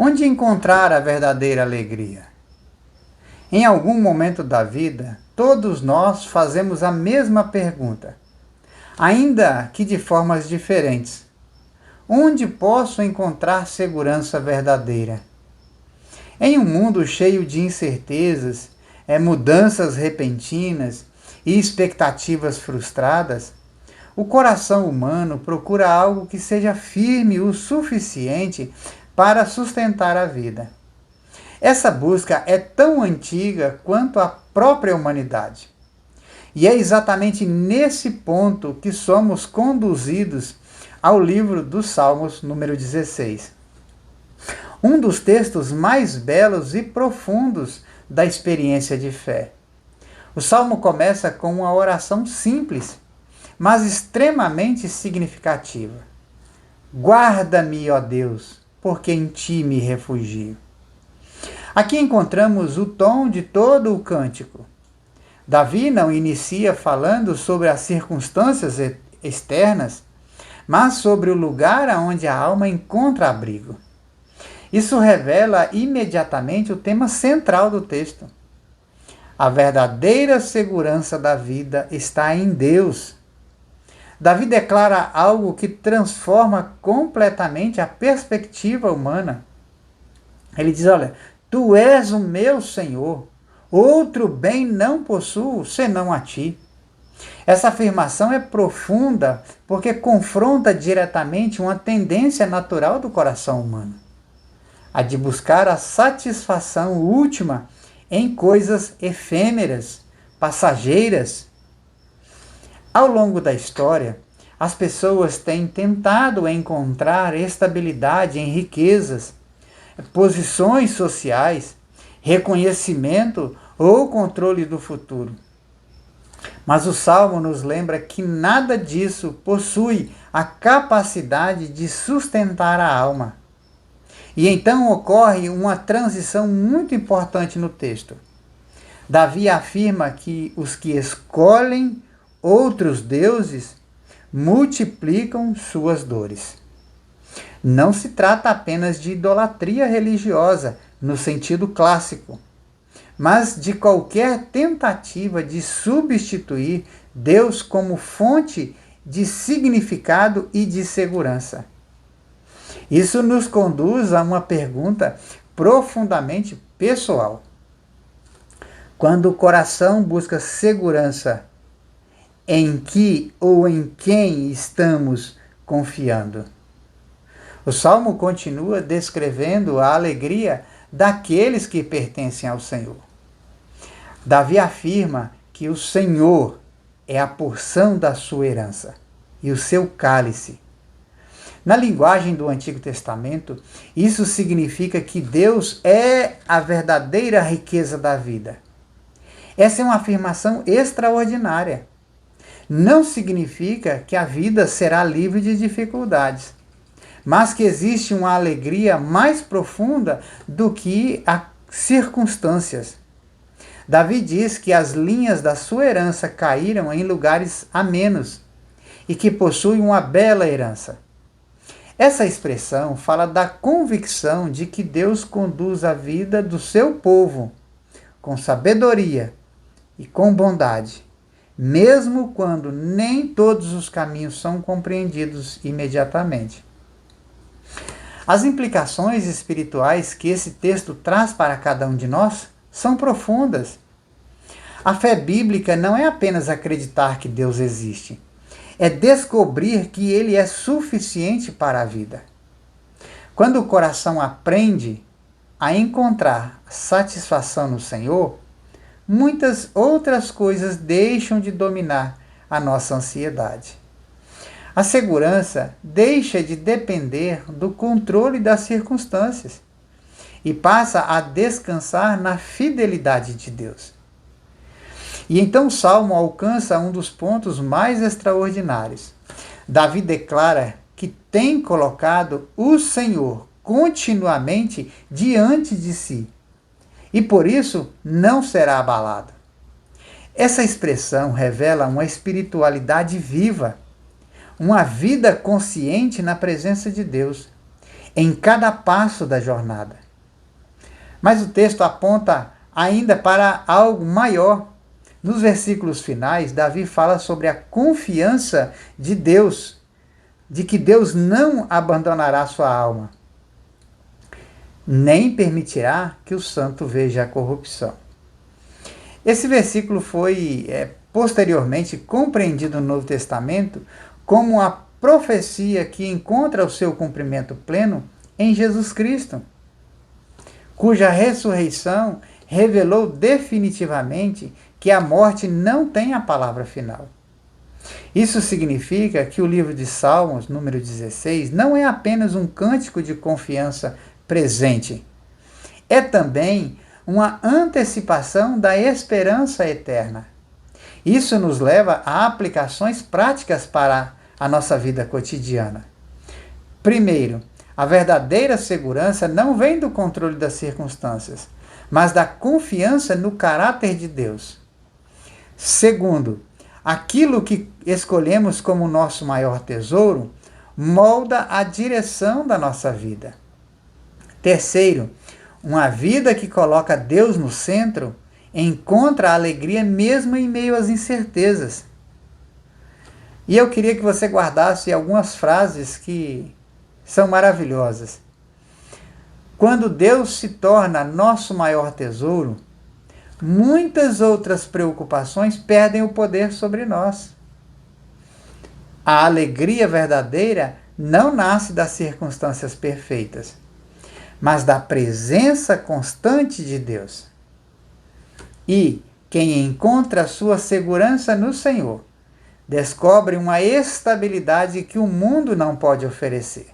Onde encontrar a verdadeira alegria? Em algum momento da vida, todos nós fazemos a mesma pergunta, ainda que de formas diferentes. Onde posso encontrar segurança verdadeira? Em um mundo cheio de incertezas, mudanças repentinas e expectativas frustradas, o coração humano procura algo que seja firme o suficiente para sustentar a vida. Essa busca é tão antiga quanto a própria humanidade. E é exatamente nesse ponto que somos conduzidos ao livro dos Salmos, número 16. Um dos textos mais belos e profundos da experiência de fé. O Salmo começa com uma oração simples, mas extremamente significativa. Guarda-me, ó Deus, porque em ti me refugio. Aqui encontramos o tom de todo o cântico. Davi não inicia falando sobre as circunstâncias externas, mas sobre o lugar onde a alma encontra abrigo. Isso revela imediatamente o tema central do texto. A verdadeira segurança da vida está em Deus. Davi declara algo que transforma completamente a perspectiva humana. Ele diz, olha, tu és o meu Senhor, outro bem não possuo senão a ti. Essa afirmação é profunda porque confronta diretamente uma tendência natural do coração humano, a de buscar a satisfação última em coisas efêmeras, passageiras. Ao longo da história, as pessoas têm tentado encontrar estabilidade em riquezas, posições sociais, reconhecimento ou controle do futuro. Mas o Salmo nos lembra que nada disso possui a capacidade de sustentar a alma. E então ocorre uma transição muito importante no texto. Davi afirma que os que escolhem outros deuses multiplicam suas dores. Não se trata apenas de idolatria religiosa, no sentido clássico, mas de qualquer tentativa de substituir Deus como fonte de significado e de segurança. Isso nos conduz a uma pergunta profundamente pessoal. Quando o coração busca segurança, em que ou em quem estamos confiando? O Salmo continua descrevendo a alegria daqueles que pertencem ao Senhor. Davi afirma que o Senhor é a porção da sua herança e o seu cálice. Na linguagem do Antigo Testamento, isso significa que Deus é a verdadeira riqueza da vida. Essa é uma afirmação extraordinária. Não significa que a vida será livre de dificuldades, mas que existe uma alegria mais profunda do que as circunstâncias. Davi diz que as linhas da sua herança caíram em lugares amenos e que possui uma bela herança. Essa expressão fala da convicção de que Deus conduz a vida do seu povo com sabedoria e com bondade, mesmo quando nem todos os caminhos são compreendidos imediatamente. As implicações espirituais que esse texto traz para cada um de nós são profundas. A fé bíblica não é apenas acreditar que Deus existe, é descobrir que Ele é suficiente para a vida. Quando o coração aprende a encontrar satisfação no Senhor, muitas outras coisas deixam de dominar a nossa ansiedade. A segurança deixa de depender do controle das circunstâncias e passa a descansar na fidelidade de Deus. E então o Salmo alcança um dos pontos mais extraordinários. Davi declara que tem colocado o Senhor continuamente diante de si e por isso não será abalado. Essa expressão revela uma espiritualidade viva, uma vida consciente na presença de Deus. em cada passo da jornada. Mas o texto aponta ainda para algo maior. Nos versículos finais, Davi fala sobre a confiança de Deus, de que Deus não abandonará sua alma, nem permitirá que o santo veja a corrupção. Esse versículo foi posteriormente compreendido no Novo Testamento como a profecia que encontra o seu cumprimento pleno em Jesus Cristo, cuja ressurreição revelou definitivamente que a morte não tem a palavra final. Isso significa que o livro de Salmos, número 16, não é apenas um cântico de confiança presente. É também uma antecipação da esperança eterna. Isso nos leva a aplicações práticas para a nossa vida cotidiana. Primeiro, a verdadeira segurança não vem do controle das circunstâncias, mas da confiança no caráter de Deus. Segundo, aquilo que escolhemos como nosso maior tesouro molda a direção da nossa vida. Terceiro, uma vida que coloca Deus no centro encontra a alegria mesmo em meio às incertezas. E eu queria que você guardasse algumas frases que são maravilhosas. Quando Deus se torna nosso maior tesouro, muitas outras preocupações perdem o poder sobre nós. A alegria verdadeira não nasce das circunstâncias perfeitas, mas da presença constante de Deus. E quem encontra sua segurança no Senhor, descobre uma estabilidade que o mundo não pode oferecer.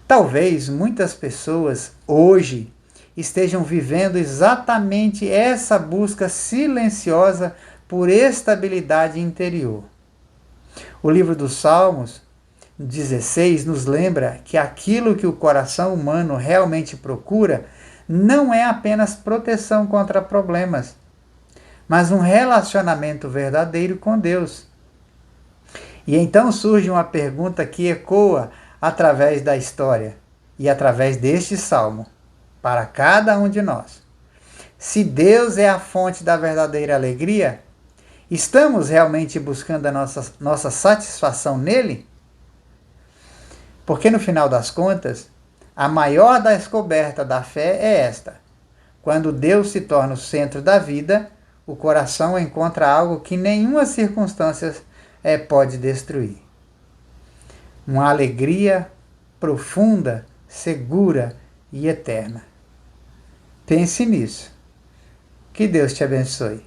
Talvez muitas pessoas hoje estejam vivendo exatamente essa busca silenciosa por estabilidade interior. O livro dos Salmos 16 nos lembra que aquilo que o coração humano realmente procura não é apenas proteção contra problemas, mas um relacionamento verdadeiro com Deus. E então surge uma pergunta que ecoa através da história e através deste salmo, para cada um de nós. Se Deus é a fonte da verdadeira alegria, estamos realmente buscando a nossa satisfação nele? Porque no final das contas, a maior descoberta da fé é esta: quando Deus se torna o centro da vida, o coração encontra algo que nenhuma circunstância pode destruir. Uma alegria profunda, segura e eterna. Pense nisso. Que Deus te abençoe.